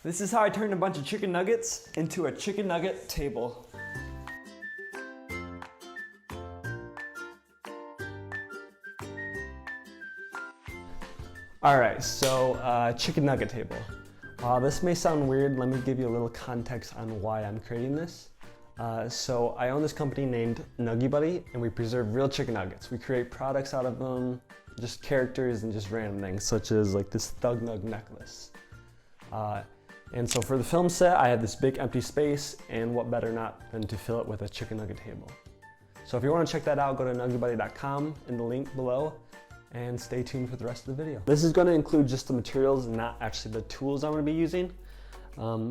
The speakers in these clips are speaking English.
This is how I turned a bunch of chicken nuggets into a chicken nugget table. Alright, so chicken nugget table. This may sound weird. Let me give you a little context on why I'm creating this. So I own this company named Nugget Buddy, and we preserve real chicken nuggets. We create products out of them, just characters and just random things, such as like this Thug Nug necklace. And so for the film set, I had this big empty space, and what better not than to fill it with a chicken nugget table. So if you want to check that out, go to nuggetbuddy.com in the link below, and stay tuned for the rest of the video. This is going to include just the materials and not actually the tools I'm going to be using.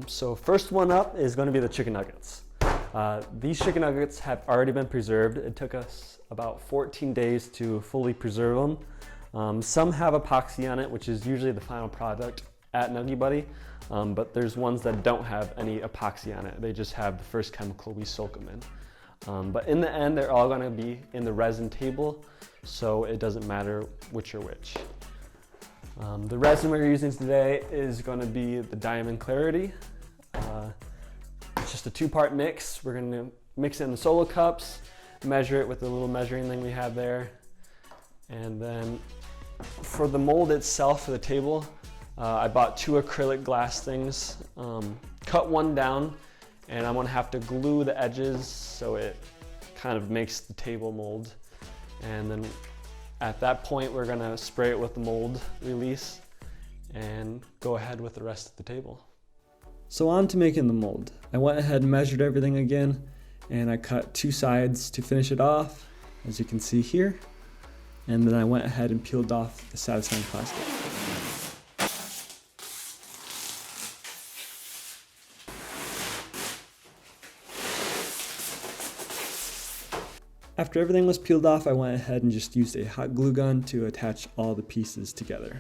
So first one up is going to be the chicken nuggets. These chicken nuggets have already been preserved. It took us about 14 days to fully preserve them. Some have epoxy on it, which is usually the final product at Nugget Buddy, but there's ones that don't have any epoxy on it. They just have the first chemical we soak them in. But in the end, they're all going to be in the resin table, so it doesn't matter which are which. The resin we're using today is going to be the Diamond Clarity. It's just a two-part mix. We're going to mix it in the solo cups, measure it with the little measuring thing we have there, and then for the mold itself for the table, I bought 2 acrylic glass things, cut one down, and I'm going to have to glue the edges so it kind of makes the table mold. And then at that point, we're going to spray it with the mold release and go ahead with the rest of the table. So on to making the mold. I went ahead and measured everything again, and I cut 2 sides to finish it off, as you can see here. And then I went ahead and peeled off the satisfying plastic. After everything was peeled off, I went ahead and just used a hot glue gun to attach all the pieces together.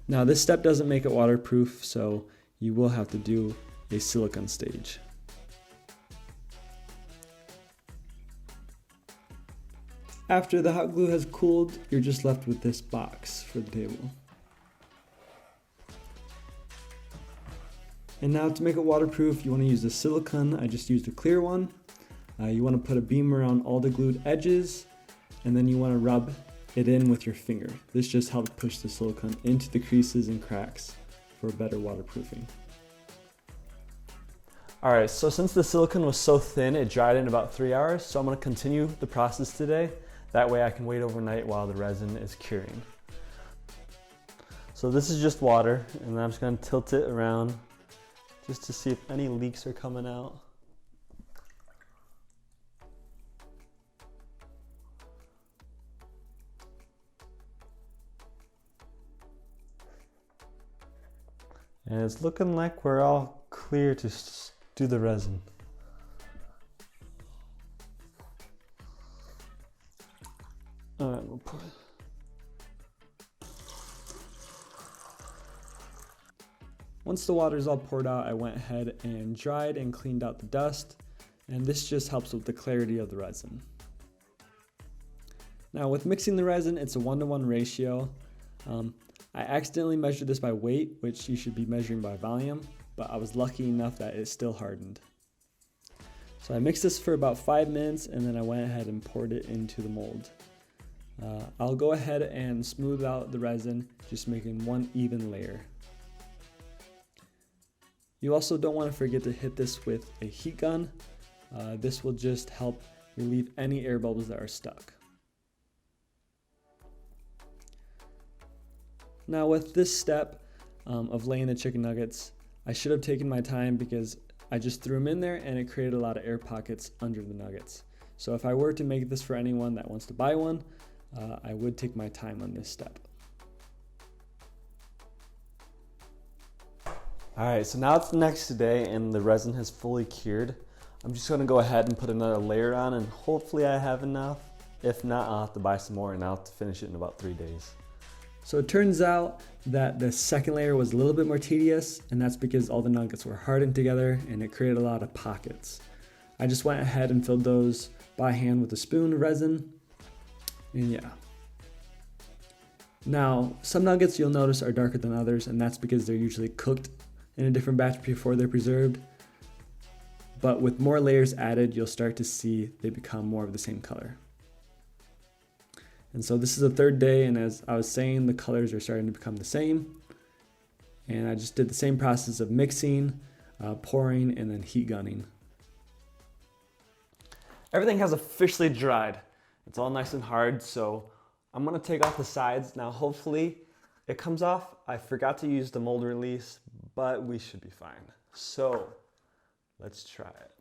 Now this step doesn't make it waterproof, so you will have to do a silicone stage. After the hot glue has cooled, you're just left with this box for the table. And now to make it waterproof, you want to use the silicone. I just used a clear one. You want to put a beam around all the glued edges, and then you want to rub it in with your finger. This just helps push the silicone into the creases and cracks for better waterproofing. Alright, so since the silicone was so thin, it dried in about 3 hours, so I'm going to continue the process today. That way I can wait overnight while the resin is curing. So this is just water, and then I'm just going to tilt it around just to see if any leaks are coming out. And it's looking like we're all clear to do the resin. Alright, we'll put it. Once the water is all poured out, I went ahead and dried and cleaned out the dust, and this just helps with the clarity of the resin. Now with mixing the resin, it's a 1-to-1 ratio. I accidentally measured this by weight, which you should be measuring by volume, but I was lucky enough that it still hardened. So I mixed this for about 5 minutes, and then I went ahead and poured it into the mold. I'll go ahead and smooth out the resin, just making one even layer. You also don't want to forget to hit this with a heat gun. This will just help relieve any air bubbles that are stuck. Now with this step of laying the chicken nuggets, I should have taken my time because I just threw them in there and it created a lot of air pockets under the nuggets. So if I were to make this for anyone that wants to buy one, I would take my time on this step. Alright, so now it's the next day and the resin has fully cured. I'm just going to go ahead and put another layer on, and hopefully I have enough. If not, I'll have to buy some more, and I'll have to finish it in about 3 days. So it turns out that the second layer was a little bit more tedious, and that's because all the nuggets were hardened together and it created a lot of pockets. I just went ahead and filled those by hand with a spoon of resin, and yeah. Now, some nuggets you'll notice are darker than others, and that's because they're usually cooked in a different batch before they're preserved. But with more layers added, you'll start to see they become more of the same color. And so this is the third day, and as I was saying, the colors are starting to become the same. And I just did the same process of mixing, pouring, and then heat gunning. Everything has officially dried. It's all nice and hard, so I'm gonna take off the sides. Now hopefully it comes off. I forgot to use the mold release, but we should be fine. So let's try it.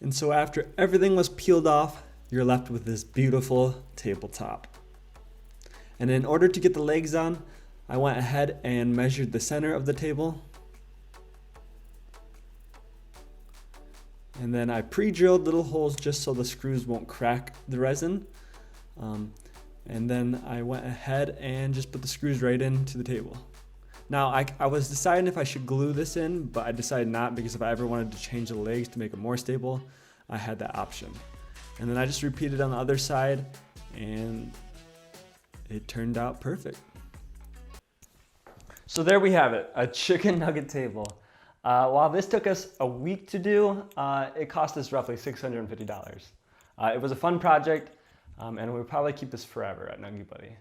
And so after everything was peeled off, you're left with this beautiful tabletop. And in order to get the legs on, I went ahead and measured the center of the table. And then I pre-drilled little holes just so the screws won't crack the resin. And then I went ahead and just put the screws right into the table. Now I was deciding if I should glue this in, but I decided not, because if I ever wanted to change the legs to make it more stable, I had that option. And then I just repeated on the other side, and it turned out perfect. So there we have it, a chicken nugget table. While this took us a week to do, it cost us roughly $650. It was a fun project, and we'll probably keep this forever at Nugget Buddy.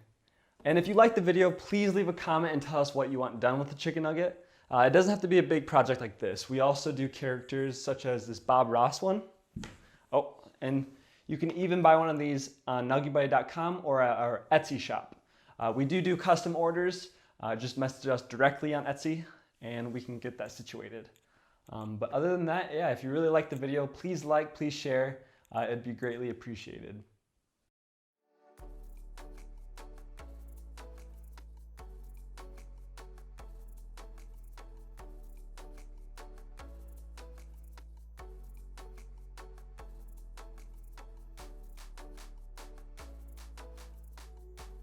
And if you liked the video, please leave a comment and tell us what you want done with the chicken nugget. It doesn't have to be a big project like this. We also do characters such as this Bob Ross one. Oh, and you can even buy one of these on nuggetbuddy.com or at our Etsy shop. We do custom orders. Just message us directly on Etsy and we can get that situated. But other than that, yeah, if you really liked the video, please like, please share. It'd be greatly appreciated.